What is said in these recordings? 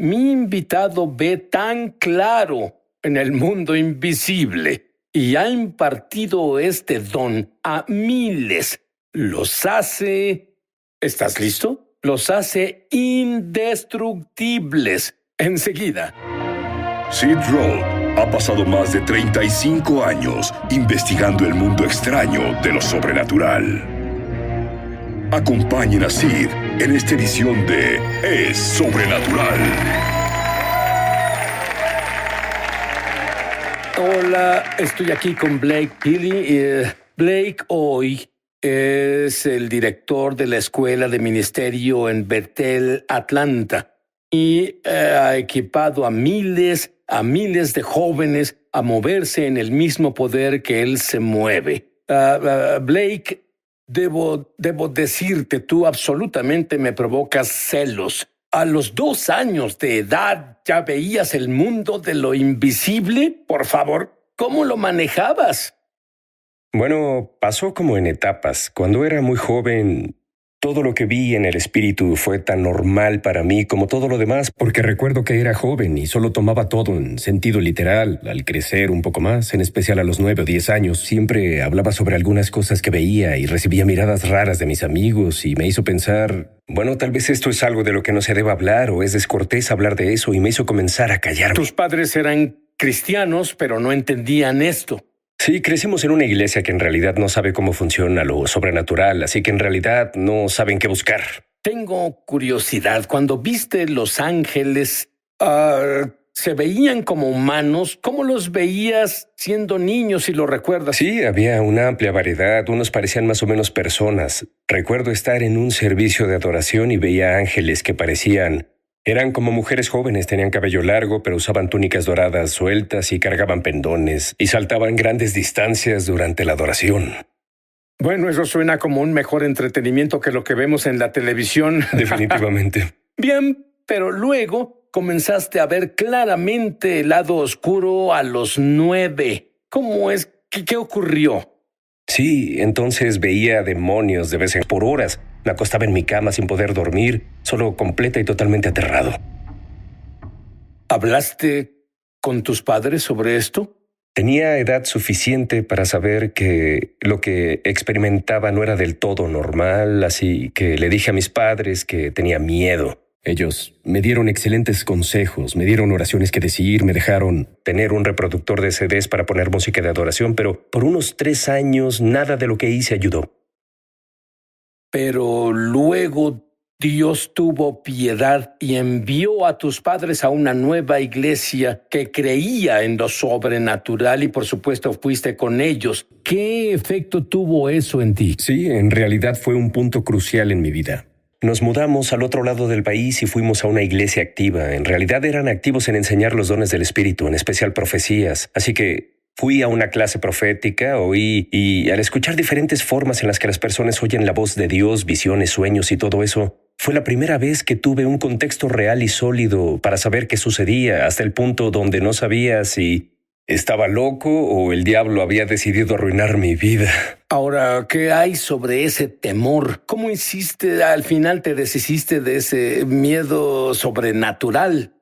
Mi invitado ve tan claro en el mundo invisible y ha impartido este don a miles. Los hace... ¿Estás listo? Los hace indestructibles. Enseguida. Sid Roth ha pasado más de 35 años investigando el mundo extraño de lo sobrenatural. Acompañen a Sid en esta edición de Es Sobrenatural. Hola, estoy aquí con Blake Pili. Blake hoy es el director de la Escuela de Ministerio en Bethel, Atlanta, y ha equipado a miles de jóvenes a moverse en el mismo poder que él se mueve. Blake, debo decirte, tú absolutamente me provocas celos. ¿A los 2 años de edad ya veías el mundo de lo invisible? Por favor, ¿cómo lo manejabas? Bueno, pasó como en etapas. Cuando era muy joven, todo lo que vi en el espíritu fue tan normal para mí como todo lo demás, porque recuerdo que era joven y solo tomaba todo en sentido literal. Al crecer un poco más, en especial a los 9 o 10 años, siempre hablaba sobre algunas cosas que veía y recibía miradas raras de mis amigos y me hizo pensar, bueno, tal vez esto es algo de lo que no se deba hablar o es descortés hablar de eso, y me hizo comenzar a callarme. Tus padres eran cristianos, pero no entendían esto. Sí, crecimos en una iglesia que en realidad no sabe cómo funciona lo sobrenatural, así que en realidad no saben qué buscar. Tengo curiosidad. Cuando viste los ángeles, ¿se veían como humanos? ¿Cómo los veías siendo niños, si lo recuerdas? Sí, había una amplia variedad. Unos parecían más o menos personas. Recuerdo estar en un servicio de adoración y veía ángeles que eran como mujeres jóvenes, tenían cabello largo, pero usaban túnicas doradas sueltas y cargaban pendones y saltaban grandes distancias durante la adoración. Bueno, eso suena como un mejor entretenimiento que lo que vemos en la televisión. Definitivamente. Bien, pero luego comenzaste a ver claramente el lado oscuro a los 9. ¿Cómo es? ¿Qué ocurrió? Sí, entonces veía demonios de vez en por horas. Me acostaba en mi cama sin poder dormir, solo completa y totalmente aterrado. ¿Hablaste con tus padres sobre esto? Tenía edad suficiente para saber que lo que experimentaba no era del todo normal, así que le dije a mis padres que tenía miedo. Ellos me dieron excelentes consejos, me dieron oraciones que decir, me dejaron tener un reproductor de CDs para poner música de adoración, pero por unos 3 años nada de lo que hice ayudó. Pero luego Dios tuvo piedad y envió a tus padres a una nueva iglesia que creía en lo sobrenatural y por supuesto fuiste con ellos. ¿Qué efecto tuvo eso en ti? Sí, en realidad fue un punto crucial en mi vida. Nos mudamos al otro lado del país y fuimos a una iglesia activa. En realidad eran activos en enseñar los dones del Espíritu, en especial profecías. Así que fui a una clase profética, oí, y al escuchar diferentes formas en las que las personas oyen la voz de Dios, visiones, sueños y todo eso, fue la primera vez que tuve un contexto real y sólido para saber qué sucedía, hasta el punto donde no sabía si estaba loco o el diablo había decidido arruinar mi vida. Ahora, ¿qué hay sobre ese temor? ¿Cómo hiciste? Al final te deshiciste de ese miedo sobrenatural.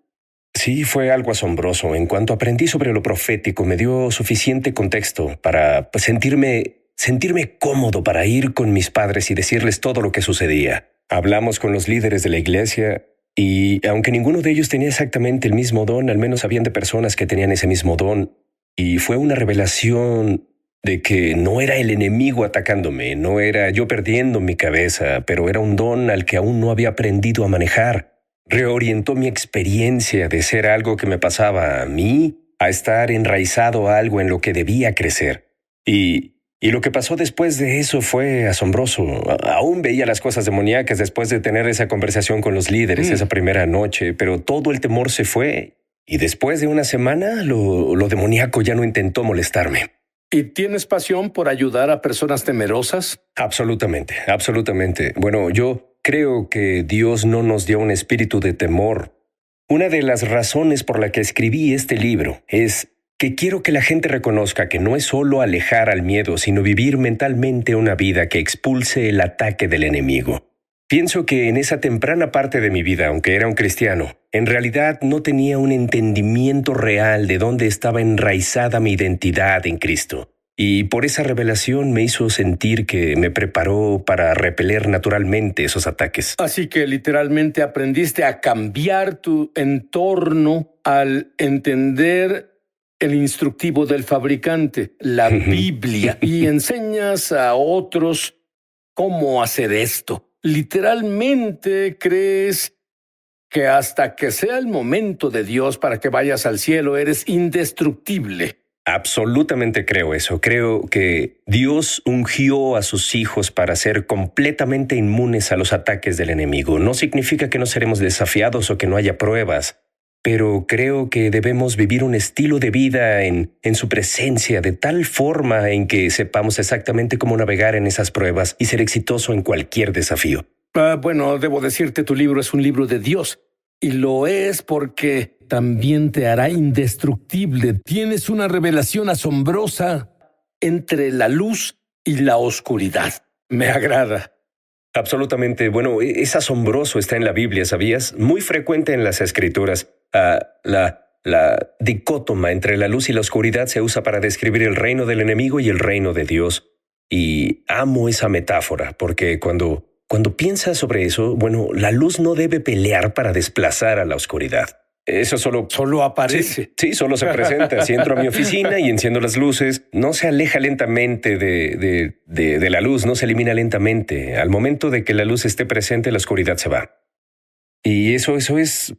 Sí, fue algo asombroso. En cuanto aprendí sobre lo profético, me dio suficiente contexto para sentirme cómodo para ir con mis padres y decirles todo lo que sucedía. Hablamos con los líderes de la iglesia y, aunque ninguno de ellos tenía exactamente el mismo don, al menos sabían de personas que tenían ese mismo don. Y fue una revelación de que no era el enemigo atacándome, no era yo perdiendo mi cabeza, pero era un don al que aún no había aprendido a manejar. Reorientó mi experiencia de ser algo que me pasaba a mí a estar enraizado a algo en lo que debía crecer. Y lo que pasó después de eso fue asombroso. Aún veía las cosas demoníacas después de tener esa conversación con los líderes esa primera noche, pero todo el temor se fue. Y después de una semana, lo demoníaco ya no intentó molestarme. ¿Y tienes pasión por ayudar a personas temerosas? Absolutamente, absolutamente. Bueno, yo creo que Dios no nos dio un espíritu de temor. Una de las razones por la que escribí este libro es que quiero que la gente reconozca que no es solo alejar al miedo, sino vivir mentalmente una vida que expulse el ataque del enemigo. Pienso que en esa temprana parte de mi vida, aunque era un cristiano, en realidad no tenía un entendimiento real de dónde estaba enraizada mi identidad en Cristo. Y por esa revelación me hizo sentir que me preparó para repeler naturalmente esos ataques. Así que literalmente aprendiste a cambiar tu entorno al entender el instructivo del fabricante, la Biblia, y enseñas a otros cómo hacer esto. Literalmente crees que hasta que sea el momento de Dios para que vayas al cielo, eres indestructible. Absolutamente creo eso. Creo que Dios ungió a sus hijos para ser completamente inmunes a los ataques del enemigo. No significa que no seremos desafiados o que no haya pruebas, pero creo que debemos vivir un estilo de vida en su presencia de tal forma en que sepamos exactamente cómo navegar en esas pruebas y ser exitoso en cualquier desafío. Bueno, debo decirte, tu libro es un libro de Dios. Y lo es porque también te hará indestructible. Tienes una revelación asombrosa entre la luz y la oscuridad. Me agrada. Absolutamente. Bueno, es asombroso. Está en la Biblia, ¿sabías? Muy frecuente en las Escrituras. La dicótoma entre la luz y la oscuridad se usa para describir el reino del enemigo y el reino de Dios. Y amo esa metáfora porque cuando piensas sobre eso, bueno, la luz no debe pelear para desplazar a la oscuridad. Eso solo aparece. Sí, solo se presenta. Si entro a mi oficina y enciendo las luces, no se aleja lentamente de la luz, no se elimina lentamente. Al momento de que la luz esté presente, la oscuridad se va. Y eso es...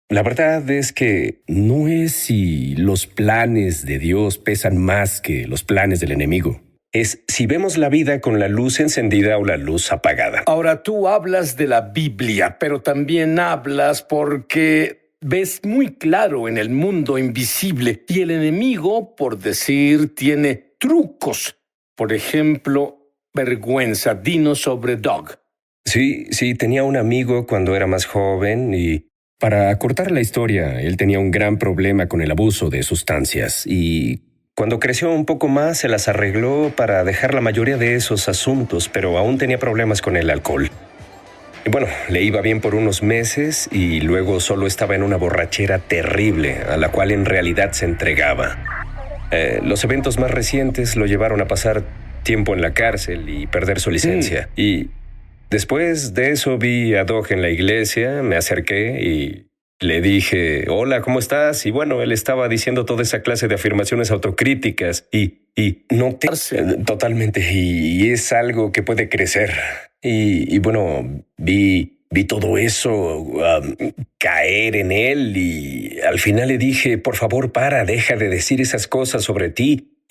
La verdad es que no es si los planes de Dios pesan más que los planes del enemigo. Es si vemos la vida con la luz encendida o la luz apagada. Ahora tú hablas de la Biblia, pero también hablas porque ves muy claro en el mundo invisible y el enemigo, por decir, tiene trucos. Por ejemplo, vergüenza. Dinos sobre Doug. Sí, tenía un amigo cuando era más joven y... Para cortar la historia, él tenía un gran problema con el abuso de sustancias y cuando creció un poco más se las arregló para dejar la mayoría de esos asuntos, pero aún tenía problemas con el alcohol. Y bueno, le iba bien por unos meses y luego solo estaba en una borrachera terrible a la cual en realidad se entregaba. Los eventos más recientes lo llevaron a pasar tiempo en la cárcel y perder su licencia. Y después de eso vi a Doug en la iglesia, me acerqué y le dije, hola, ¿cómo estás? Y bueno, él estaba diciendo toda esa clase de afirmaciones autocríticas y noté totalmente, y es algo que puede crecer. Y bueno, vi todo eso caer en él y al final le dije, por favor, deja de decir esas cosas sobre ti.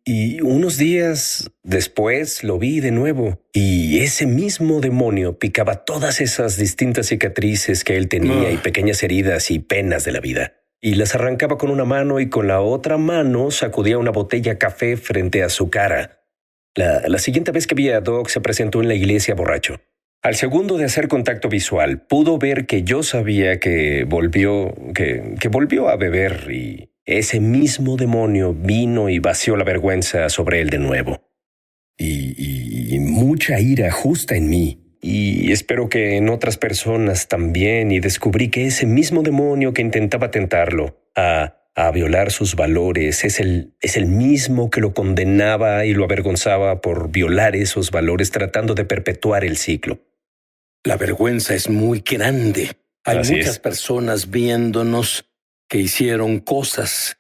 Y unos días después lo vi de nuevo y ese mismo demonio picaba todas esas distintas cicatrices que él tenía y pequeñas heridas y penas de la vida. Y las arrancaba con una mano y con la otra mano sacudía una botella café frente a su cara. La siguiente vez que vi a Doug se presentó en la iglesia borracho. Al segundo de hacer contacto visual, pudo ver que yo sabía que volvió a beber y ese mismo demonio vino y vació la vergüenza sobre él de nuevo. Y mucha ira justa en mí. Y espero que en otras personas también. Y descubrí que ese mismo demonio que intentaba tentarlo a violar sus valores es el mismo que lo condenaba y lo avergonzaba por violar esos valores tratando de perpetuar el ciclo. La vergüenza es muy grande. Hay muchas personas viéndonos que hicieron cosas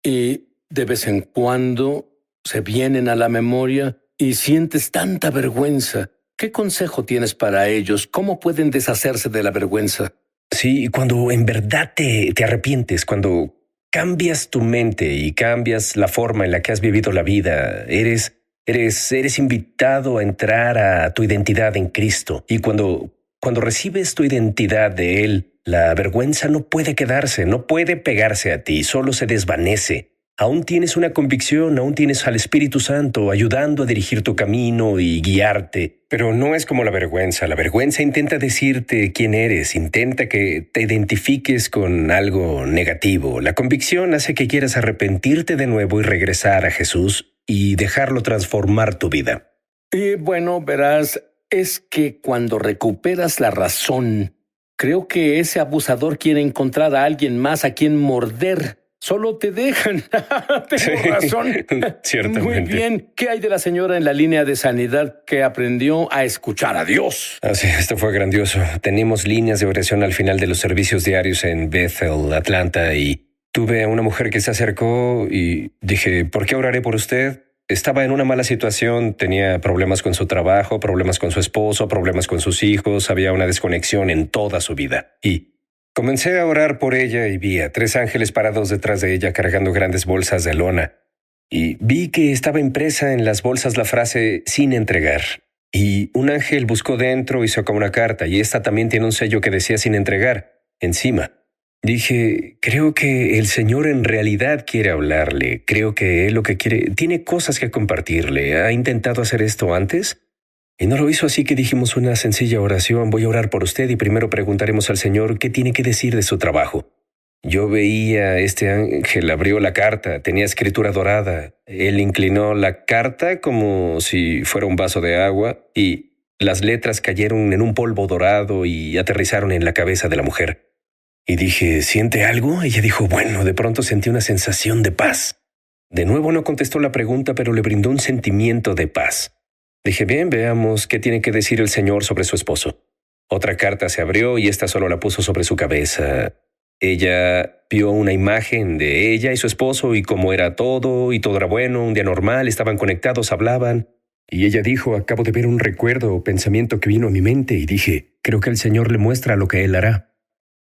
y de vez en cuando se vienen a la memoria y sientes tanta vergüenza. ¿Qué consejo tienes para ellos? ¿Cómo pueden deshacerse de la vergüenza? Sí, cuando en verdad te arrepientes, cuando cambias tu mente y cambias la forma en la que has vivido la vida, eres invitado a entrar a tu identidad en Cristo. Y cuando recibes tu identidad de Él, la vergüenza no puede quedarse, no puede pegarse a ti, solo se desvanece. Aún tienes una convicción, aún tienes al Espíritu Santo ayudando a dirigir tu camino y guiarte. Pero no es como la vergüenza. La vergüenza intenta decirte quién eres, intenta que te identifiques con algo negativo. La convicción hace que quieras arrepentirte de nuevo y regresar a Jesús y dejarlo transformar tu vida. Y bueno, verás, es que cuando recuperas la razón, creo que ese abusador quiere encontrar a alguien más a quien morder. Solo te dejan. Tengo razón. Ciertamente. Muy bien. ¿Qué hay de la señora en la línea de sanidad que aprendió a escuchar a Dios? Así, esto fue grandioso. Teníamos líneas de oración al final de los servicios diarios en Bethel, Atlanta, y tuve a una mujer que se acercó y dije, ¿por qué oraré por usted? Estaba en una mala situación, tenía problemas con su trabajo, problemas con su esposo, problemas con sus hijos, había una desconexión en toda su vida. Y comencé a orar por ella y vi a 3 ángeles parados detrás de ella cargando grandes bolsas de lona. Y vi que estaba impresa en las bolsas la frase «sin entregar». Y un ángel buscó dentro y sacó una carta, y esta también tiene un sello que decía «sin entregar» encima. Dije, creo que el Señor en realidad quiere hablarle. Creo que Él lo que quiere, tiene cosas que compartirle. ¿Ha intentado hacer esto antes? Y no lo hizo, así que dijimos una sencilla oración. Voy a orar por usted y primero preguntaremos al Señor qué tiene que decir de su trabajo. Yo veía a este ángel, abrió la carta, tenía escritura dorada. Él inclinó la carta como si fuera un vaso de agua y las letras cayeron en un polvo dorado y aterrizaron en la cabeza de la mujer. Y dije, ¿siente algo? Ella dijo, bueno, de pronto sentí una sensación de paz. De nuevo no contestó la pregunta, pero le brindó un sentimiento de paz. Dije, bien, veamos qué tiene que decir el Señor sobre su esposo. Otra carta se abrió y esta solo la puso sobre su cabeza. Ella vio una imagen de ella y su esposo y cómo era todo, y todo era bueno, un día normal, estaban conectados, hablaban. Y ella dijo, acabo de ver un recuerdo o pensamiento que vino a mi mente y dije, creo que el Señor le muestra lo que Él hará.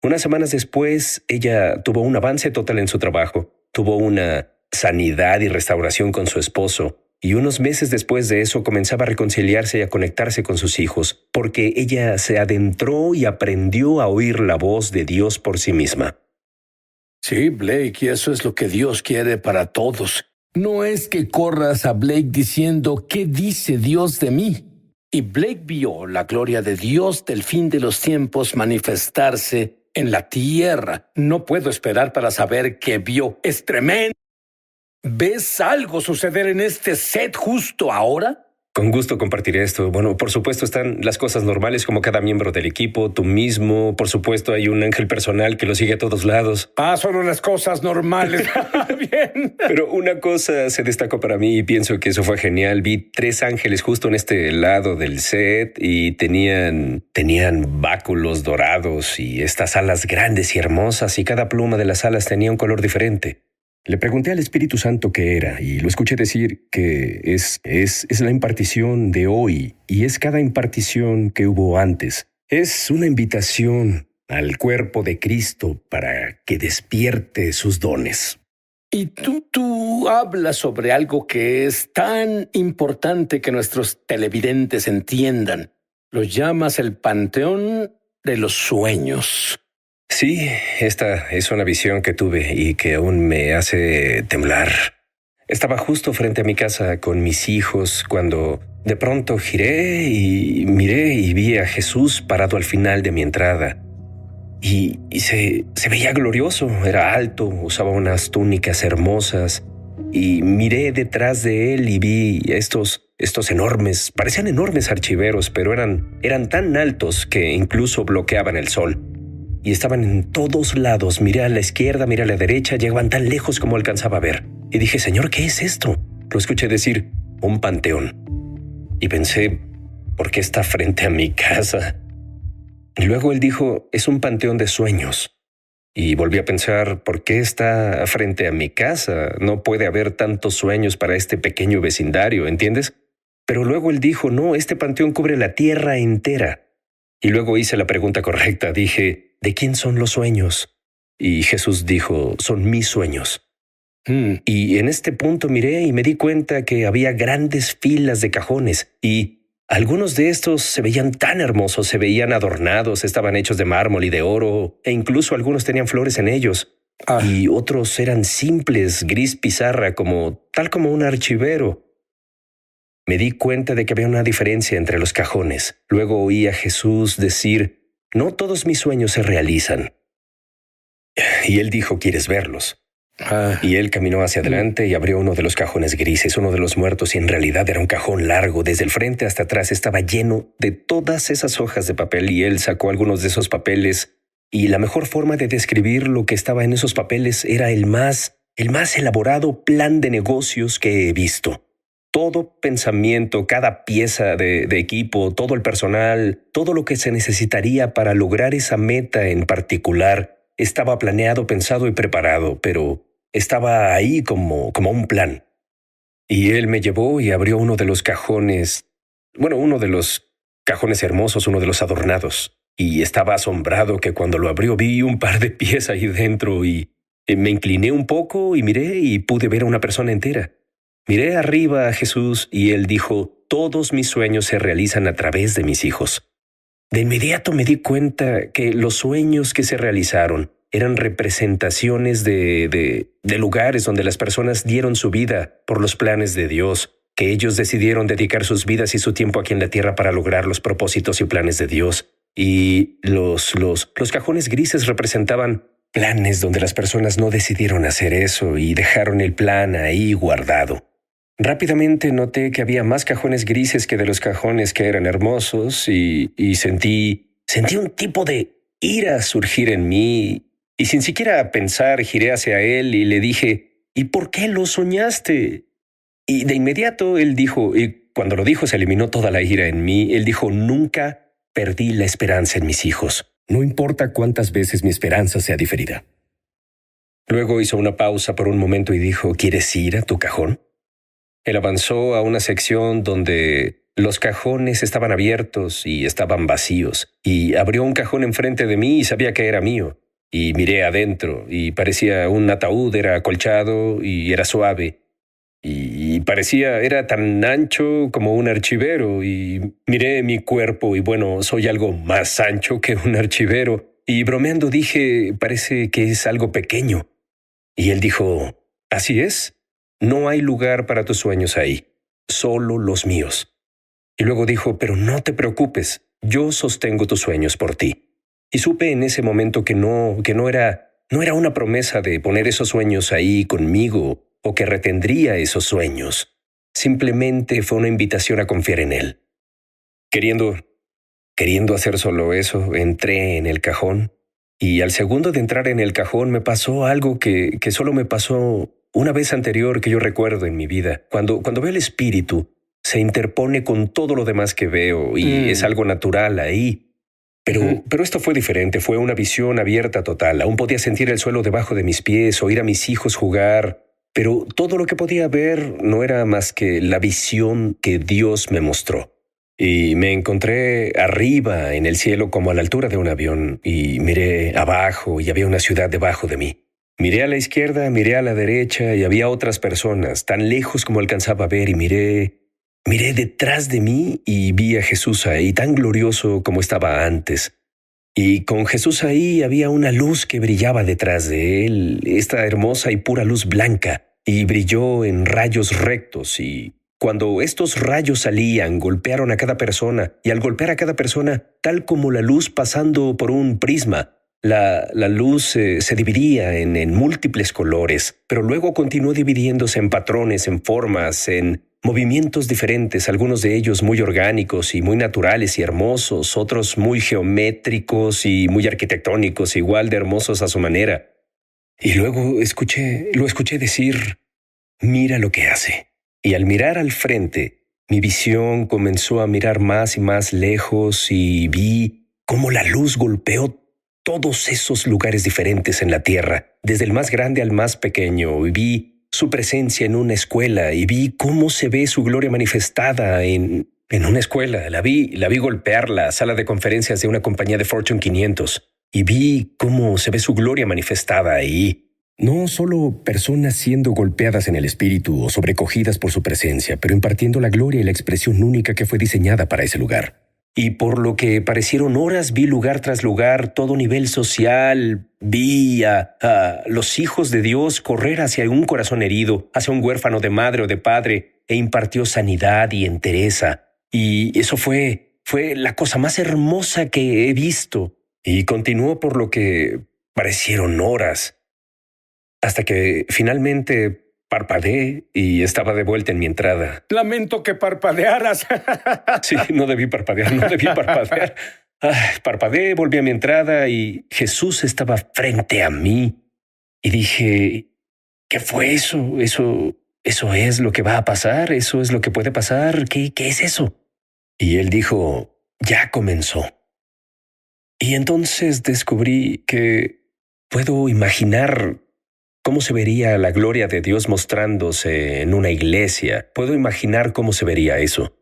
Unas semanas después, ella tuvo un avance total en su trabajo, tuvo una sanidad y restauración con su esposo, y unos meses después de eso comenzaba a reconciliarse y a conectarse con sus hijos, porque ella se adentró y aprendió a oír la voz de Dios por sí misma. Sí, Blake, y eso es lo que Dios quiere para todos. No es que corras a Blake diciendo, ¿qué dice Dios de mí? Y Blake vio la gloria de Dios del fin de los tiempos manifestarse en la tierra. No puedo esperar para saber qué vio. Es tremendo. ¿Ves algo suceder en este set justo ahora? Con gusto compartiré esto. Bueno, por supuesto están las cosas normales como cada miembro del equipo, tú mismo. Por supuesto hay un ángel personal que lo sigue a todos lados. Solo las cosas normales. Bien. Pero una cosa se destacó para mí y pienso que eso fue genial. Vi 3 ángeles justo en este lado del set y tenían báculos dorados y estas alas grandes y hermosas, y cada pluma de las alas tenía un color diferente. Le pregunté al Espíritu Santo qué era y lo escuché decir que es la impartición de hoy y es cada impartición que hubo antes. Es una invitación al cuerpo de Cristo para que despierte sus dones. Y tú hablas sobre algo que es tan importante que nuestros televidentes entiendan. Lo llamas el panteón de los sueños. Sí, esta es una visión que tuve y que aún me hace temblar. Estaba justo frente a mi casa con mis hijos cuando de pronto giré y miré y vi a Jesús parado al final de mi entrada. Y se veía glorioso, era alto, usaba unas túnicas hermosas. Y miré detrás de él y vi estos enormes, parecían enormes archiveros, pero eran tan altos que incluso bloqueaban el sol. Y estaban en todos lados. Miré a la izquierda, miré a la derecha, llegaban tan lejos como alcanzaba a ver. Y dije, Señor, ¿qué es esto? Lo escuché decir, un panteón. Y pensé, ¿por qué está frente a mi casa? Y luego él dijo, es un panteón de sueños. Y volví a pensar, ¿por qué está frente a mi casa? No puede haber tantos sueños para este pequeño vecindario, ¿entiendes? Pero luego él dijo, no, este panteón cubre la tierra entera. Y luego hice la pregunta correcta, dije, ¿de quién son los sueños? Y Jesús dijo, son mis sueños. Y en este punto miré y me di cuenta que había grandes filas de cajones y algunos de estos se veían tan hermosos, se veían adornados, estaban hechos de mármol y de oro e incluso algunos tenían flores en ellos. Y otros eran simples, gris pizarra, tal como un archivero. Me di cuenta de que había una diferencia entre los cajones. Luego oí a Jesús decir, no todos mis sueños se realizan. Y él dijo, ¿quieres verlos? Y él caminó hacia adelante y abrió uno de los cajones grises, uno de los muertos, y en realidad era un cajón largo. Desde el frente hasta atrás estaba lleno de todas esas hojas de papel, y él sacó algunos de esos papeles. Y la mejor forma de describir lo que estaba en esos papeles era el más elaborado plan de negocios que he visto. Todo pensamiento, cada pieza de equipo, todo el personal, todo lo que se necesitaría para lograr esa meta en particular estaba planeado, pensado y preparado, pero estaba ahí como un plan. Y él me llevó y abrió uno de los cajones, uno de los cajones hermosos, uno de los adornados. Y estaba asombrado que cuando lo abrió vi un par de pies ahí dentro y me incliné un poco y miré y pude ver a una persona entera. Miré arriba a Jesús y él dijo: todos mis sueños se realizan a través de mis hijos. De inmediato me di cuenta que los sueños que se realizaron eran representaciones de lugares donde las personas dieron su vida por los planes de Dios, que ellos decidieron dedicar sus vidas y su tiempo aquí en la tierra para lograr los propósitos y planes de Dios. Y los cajones grises representaban planes donde las personas no decidieron hacer eso y dejaron el plan ahí guardado. Rápidamente noté que había más cajones grises que de los cajones que eran hermosos y sentí un tipo de ira surgir en mí. Y sin siquiera pensar, giré hacia él y le dije: ¿y por qué lo soñaste? Y de inmediato él dijo, y cuando lo dijo se eliminó toda la ira en mí, él dijo: nunca perdí la esperanza en mis hijos. No importa cuántas veces mi esperanza sea diferida. Luego hizo una pausa por un momento y dijo: ¿quieres ir a tu cajón? Él avanzó a una sección donde los cajones estaban abiertos y estaban vacíos, y abrió un cajón enfrente de mí y sabía que era mío. Y miré adentro y parecía un ataúd, era acolchado y era suave. Y era tan ancho como un archivero, y miré mi cuerpo y soy algo más ancho que un archivero. Y bromeando dije: parece que es algo pequeño. Y él dijo: así es, no hay lugar para tus sueños ahí, solo los míos. Y luego dijo: pero no te preocupes, yo sostengo tus sueños por ti. Y supe en ese momento que no era una promesa de poner esos sueños ahí conmigo o que retendría esos sueños. Simplemente fue una invitación a confiar en él. Queriendo hacer solo eso, entré en el cajón, y al segundo de entrar en el cajón me pasó algo que solo me pasó una vez anterior que yo recuerdo en mi vida. Cuando veo el espíritu, se interpone con todo lo demás que veo y es algo natural ahí. Pero esto fue diferente, fue una visión abierta total. Aún podía sentir el suelo debajo de mis pies, oír a mis hijos jugar, pero todo lo que podía ver no era más que la visión que Dios me mostró. Y me encontré arriba en el cielo, como a la altura de un avión, y miré abajo y había una ciudad debajo de mí. Miré a la izquierda, miré a la derecha y había otras personas, tan lejos como alcanzaba a ver, y miré detrás de mí y vi a Jesús ahí, tan glorioso como estaba antes. Y con Jesús ahí había una luz que brillaba detrás de él, esta hermosa y pura luz blanca, y brilló en rayos rectos, y cuando estos rayos salían, golpearon a cada persona, y al golpear a cada persona, tal como la luz pasando por un prisma, la luz se dividía en múltiples colores, pero luego continuó dividiéndose en patrones, en formas, en movimientos diferentes, algunos de ellos muy orgánicos y muy naturales y hermosos, otros muy geométricos y muy arquitectónicos, igual de hermosos a su manera. Y luego lo escuché decir: mira lo que hace. Y al mirar al frente, mi visión comenzó a mirar más y más lejos y vi cómo la luz golpeó todos esos lugares diferentes en la tierra, desde el más grande al más pequeño, y vi su presencia en una escuela y vi cómo se ve su gloria manifestada en una escuela. La vi golpear la sala de conferencias de una compañía de Fortune 500 y vi cómo se ve su gloria manifestada ahí. No solo personas siendo golpeadas en el espíritu o sobrecogidas por su presencia, pero impartiendo la gloria y la expresión única que fue diseñada para ese lugar. Y por lo que parecieron horas, vi lugar tras lugar, todo nivel social. Vi a los hijos de Dios correr hacia un corazón herido, hacia un huérfano de madre o de padre, e impartió sanidad y entereza. Y eso fue la cosa más hermosa que he visto. Y continuó por lo que parecieron horas. hasta que finalmente parpadeé y estaba de vuelta en mi entrada. Lamento que parpadearas. Sí, no debí parpadear. Parpadeé, volví a mi entrada y Jesús estaba frente a mí. Y dije, ¿qué fue eso? Eso es lo que va a pasar, eso es lo que puede pasar. ¿Qué es eso? Y él dijo, ya comenzó. Y entonces descubrí que puedo imaginar cómo se vería la gloria de Dios mostrándose en una iglesia. Puedo imaginar cómo se vería eso.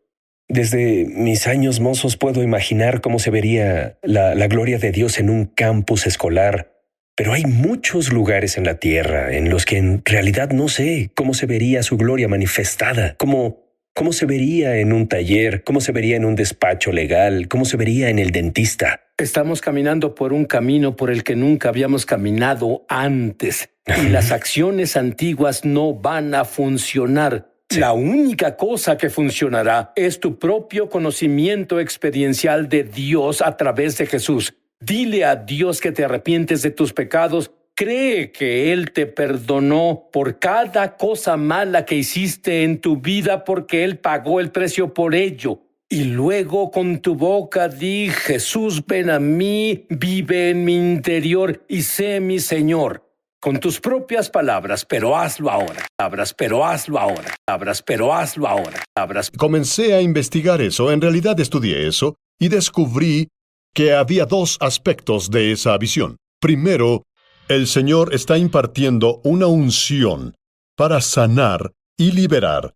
Desde mis años mozos puedo imaginar cómo se vería la gloria de Dios en un campus escolar. Pero hay muchos lugares en la tierra en los que en realidad no sé cómo se vería su gloria manifestada, cómo se vería en un taller, cómo se vería en un despacho legal, cómo se vería en el dentista. Estamos caminando por un camino por el que nunca habíamos caminado antes y las acciones antiguas no van a funcionar. Sí. La única cosa que funcionará es tu propio conocimiento experiencial de Dios a través de Jesús. Dile a Dios que te arrepientes de tus pecados. Cree que Él te perdonó por cada cosa mala que hiciste en tu vida porque Él pagó el precio por ello. Y luego con tu boca di, Jesús, ven a mí, vive en mi interior y sé mi Señor. Con tus propias palabras, pero hazlo ahora. Comencé a investigar eso, en realidad estudié eso, y descubrí que había dos aspectos de esa visión. Primero, el Señor está impartiendo una unción para sanar y liberar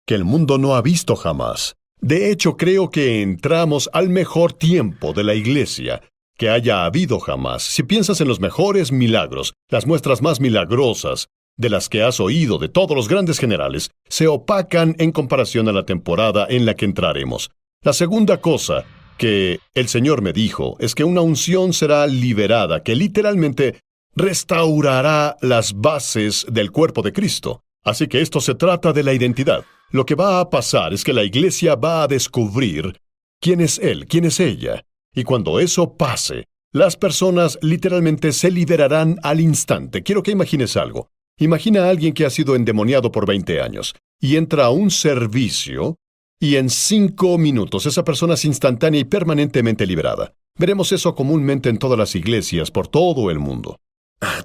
que el mundo no ha visto jamás. De hecho, creo que entramos al mejor tiempo de la iglesia que haya habido jamás. Si piensas en los mejores milagros, las muestras más milagrosas de las que has oído de todos los grandes generales, se opacan en comparación a la temporada en la que entraremos. La segunda cosa que el Señor me dijo es que una unción será liberada, que literalmente restaurará las bases del cuerpo de Cristo. Así que esto se trata de la identidad. Lo que va a pasar es que la iglesia va a descubrir quién es Él, quién es ella. Y cuando eso pase, las personas literalmente se liberarán al instante. Quiero que imagines algo. Imagina a alguien que ha sido endemoniado por 20 años y entra a un servicio y en 5 minutos esa persona es instantánea y permanentemente liberada. Veremos eso comúnmente en todas las iglesias por todo el mundo.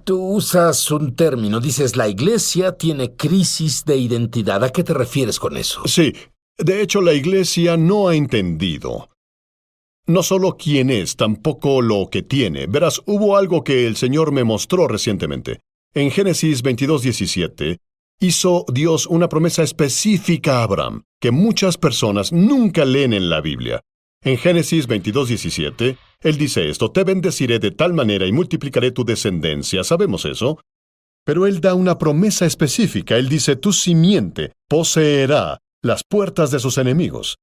Tú usas un término, dices la iglesia tiene crisis de identidad. ¿A qué te refieres con eso? Sí, de hecho la iglesia no ha entendido no solo quién es, tampoco lo que tiene. Verás, hubo algo que el Señor me mostró recientemente. En Génesis 22:17, hizo Dios una promesa específica a Abraham, que muchas personas nunca leen en la Biblia. En Génesis 22:17, Él dice esto, te bendeciré de tal manera y multiplicaré tu descendencia. ¿Sabemos eso? Pero Él da una promesa específica. Él dice, tu simiente poseerá las puertas de sus enemigos.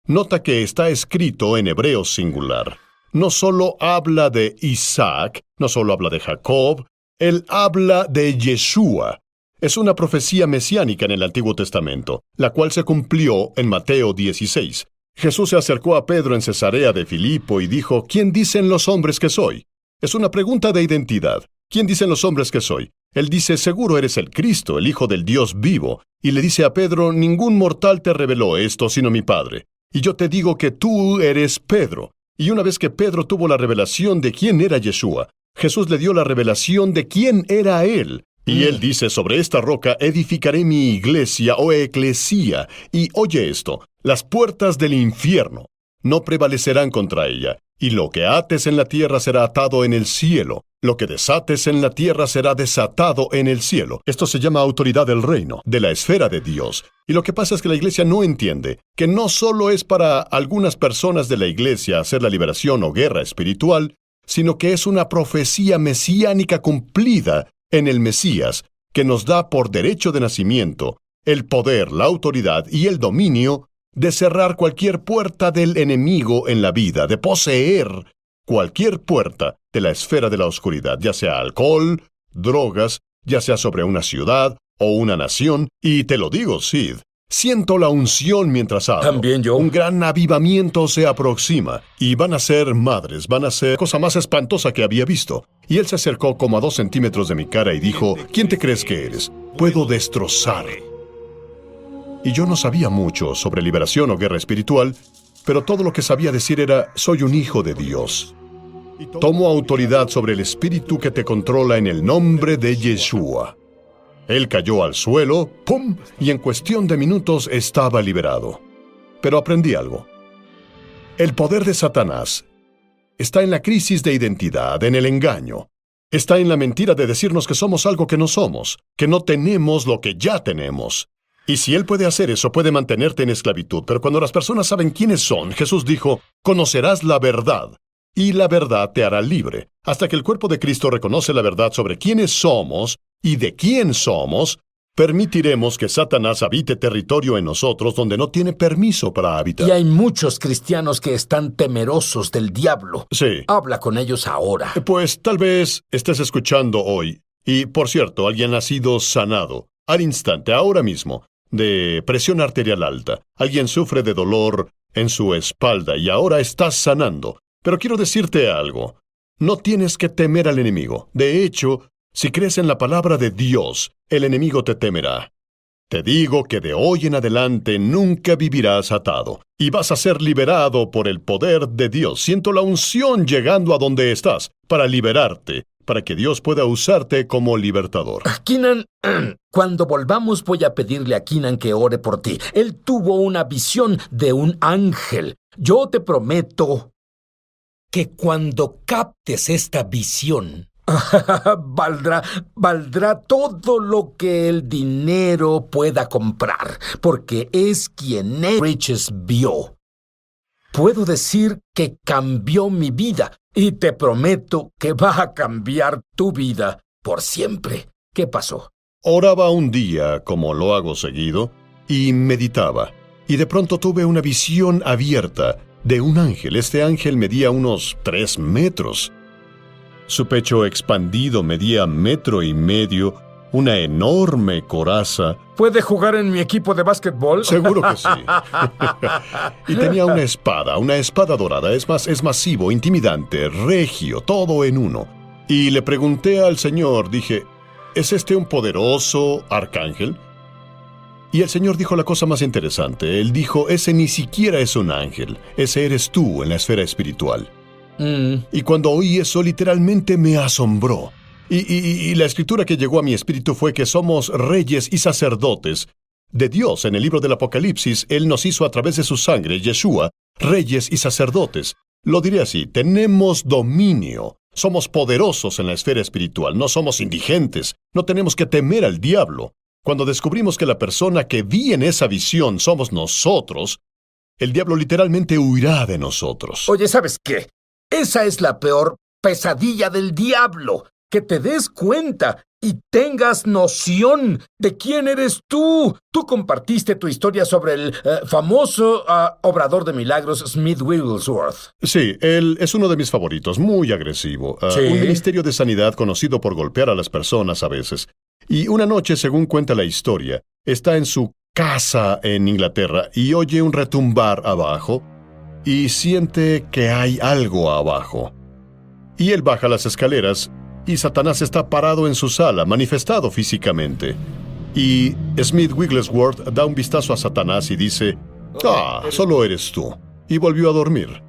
Nota que está escrito en hebreo singular. No solo habla de Isaac, no solo habla de Jacob, Él habla de Yeshua. Es una profecía mesiánica en el Antiguo Testamento, la cual se cumplió en Mateo 16. Jesús se acercó a Pedro en Cesarea de Filipo y dijo, ¿quién dicen los hombres que soy? Es una pregunta de identidad. ¿Quién dicen los hombres que soy? Él dice, seguro eres el Cristo, el Hijo del Dios vivo. Y le dice a Pedro, ningún mortal te reveló esto sino mi Padre. Y yo te digo que tú eres Pedro. Y una vez que Pedro tuvo la revelación de quién era Yeshua, Jesús le dio la revelación de quién era Él. Y Él dice, sobre esta roca edificaré mi iglesia o eclesía. Y oye esto, las puertas del infierno no prevalecerán contra ella. Y lo que ates en la tierra será atado en el cielo. Lo que desates en la tierra será desatado en el cielo. Esto se llama autoridad del reino, de la esfera de Dios. Y lo que pasa es que la iglesia no entiende que no solo es para algunas personas de la iglesia hacer la liberación o guerra espiritual, sino que es una profecía mesiánica cumplida en el Mesías, que nos da por derecho de nacimiento el poder, la autoridad y el dominio de cerrar cualquier puerta del enemigo en la vida, de poseer cualquier puerta de la esfera de la oscuridad, ya sea alcohol, drogas, ya sea sobre una ciudad o una nación. Y te lo digo, Sid, Siento la unción mientras hablo. También yo. Un gran avivamiento se aproxima. Y van a ser madres, van a ser cosa más espantosa que había visto. Y él se acercó como a 2 centímetros de mi cara y dijo, ¿quién te crees que eres? Puedo destrozar. Y yo no sabía mucho sobre liberación o guerra espiritual, pero todo lo que sabía decir era, soy un hijo de Dios. Tomo autoridad sobre el espíritu que te controla en el nombre de Yeshua. Él cayó al suelo, ¡pum!, y en cuestión de minutos estaba liberado. Pero aprendí algo. El poder de Satanás está en la crisis de identidad, en el engaño. Está en la mentira de decirnos que somos algo que no somos, que no tenemos lo que ya tenemos. Y si él puede hacer eso, puede mantenerte en esclavitud. Pero cuando las personas saben quiénes son, Jesús dijo, conocerás la verdad, y la verdad te hará libre. Hasta que el cuerpo de Cristo reconoce la verdad sobre quiénes somos y de quién somos, permitiremos que Satanás habite territorio en nosotros donde no tiene permiso para habitar. Y hay muchos cristianos que están temerosos del diablo. Sí. Habla con ellos ahora. Pues tal vez estés escuchando hoy. Y, por cierto, alguien ha sido sanado, al instante, ahora mismo, de presión arterial alta. Alguien sufre de dolor en su espalda y ahora estás sanando. Pero quiero decirte algo. No tienes que temer al enemigo. De hecho, si crees en la palabra de Dios, el enemigo te temerá. Te digo que de hoy en adelante nunca vivirás atado, y vas a ser liberado por el poder de Dios. Siento la unción llegando a donde estás, para liberarte, para que Dios pueda usarte como libertador. Keenan, cuando volvamos voy a pedirle a Keenan que ore por ti. Él tuvo una visión de un ángel. Yo te prometo que cuando captes esta visión, valdrá todo lo que el dinero pueda comprar, porque es quien Riches vio. Puedo decir que cambió mi vida, y te prometo que va a cambiar tu vida por siempre. ¿Qué pasó? Oraba un día, como lo hago seguido, y meditaba, y de pronto tuve una visión abierta de un ángel. Este ángel medía unos 3 metros. Su pecho expandido medía 1,5 metros, una enorme coraza. ¿Puede jugar en mi equipo de básquetbol? Seguro que sí. Y tenía una espada dorada. Es masivo, intimidante, regio, todo en uno. Y le pregunté al Señor, dije, ¿es este un poderoso arcángel? Y el Señor dijo la cosa más interesante. Él dijo, ese ni siquiera es un ángel, ese eres tú en la esfera espiritual. Y cuando oí eso, literalmente me asombró. Y la escritura que llegó a mi espíritu fue que somos reyes y sacerdotes de Dios. En el libro del Apocalipsis, Él nos hizo a través de su sangre, Yeshua, reyes y sacerdotes. Lo diré así, tenemos dominio. Somos poderosos en la esfera espiritual, no somos indigentes, no tenemos que temer al diablo. Cuando descubrimos que la persona que vi en esa visión somos nosotros, el diablo literalmente huirá de nosotros. Oye, ¿sabes qué? Esa es la peor pesadilla del diablo. Que te des cuenta y tengas noción de quién eres tú. Tú compartiste tu historia sobre el famoso obrador de milagros Smith Wigglesworth. Sí, él es uno de mis favoritos, muy agresivo. ¿Sí? Un ministerio de sanidad conocido por golpear a las personas a veces. Y una noche, según cuenta la historia, está en su casa en Inglaterra y oye un retumbar abajo y siente que hay algo abajo. Y él baja las escaleras y Satanás está parado en su sala, manifestado físicamente. Y Smith Wigglesworth da un vistazo a Satanás y dice, solo eres tú. Y volvió a dormir.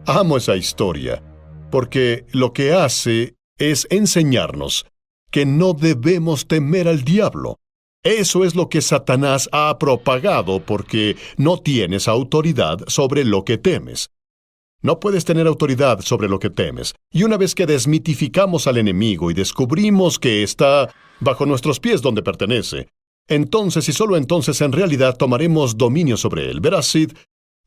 Amo esa historia, porque lo que hace es enseñarnos que no debemos temer al diablo. Eso es lo que Satanás ha propagado porque no tienes autoridad sobre lo que temes. No puedes tener autoridad sobre lo que temes. Y una vez que desmitificamos al enemigo y descubrimos que está bajo nuestros pies donde pertenece, entonces y solo entonces en realidad tomaremos dominio sobre él. Verás, Sid,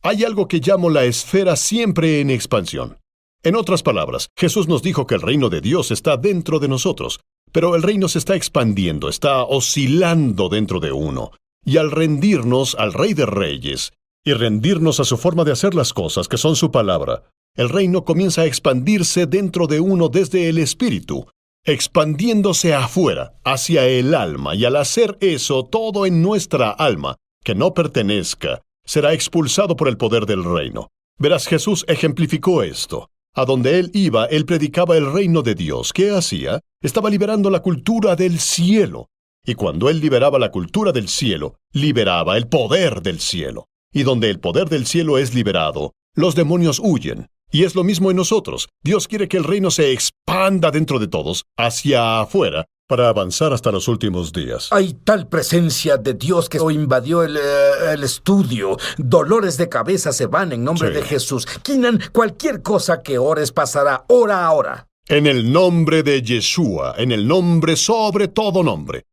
hay algo que llamo la esfera siempre en expansión. En otras palabras, Jesús nos dijo que el reino de Dios está dentro de nosotros, pero el reino se está expandiendo, está oscilando dentro de uno. Y al rendirnos al Rey de Reyes, y rendirnos a su forma de hacer las cosas, que son su palabra, el reino comienza a expandirse dentro de uno desde el espíritu, expandiéndose afuera, hacia el alma, y al hacer eso todo en nuestra alma, que no pertenezca, será expulsado por el poder del reino. Verás, Jesús ejemplificó esto. A donde él iba, él predicaba el reino de Dios. ¿Qué hacía? Estaba liberando la cultura del cielo. Y cuando él liberaba la cultura del cielo, liberaba el poder del cielo. Y donde el poder del cielo es liberado, los demonios huyen. Y es lo mismo en nosotros. Dios quiere que el reino se expanda dentro de todos, hacia afuera, para avanzar hasta los últimos días. Hay tal presencia de Dios que hoy invadió el estudio. Dolores de cabeza se van en nombre de Jesús. Keenan, cualquier cosa que ores pasará. Ora ahora. En el nombre de Yeshua, en el nombre sobre todo nombre.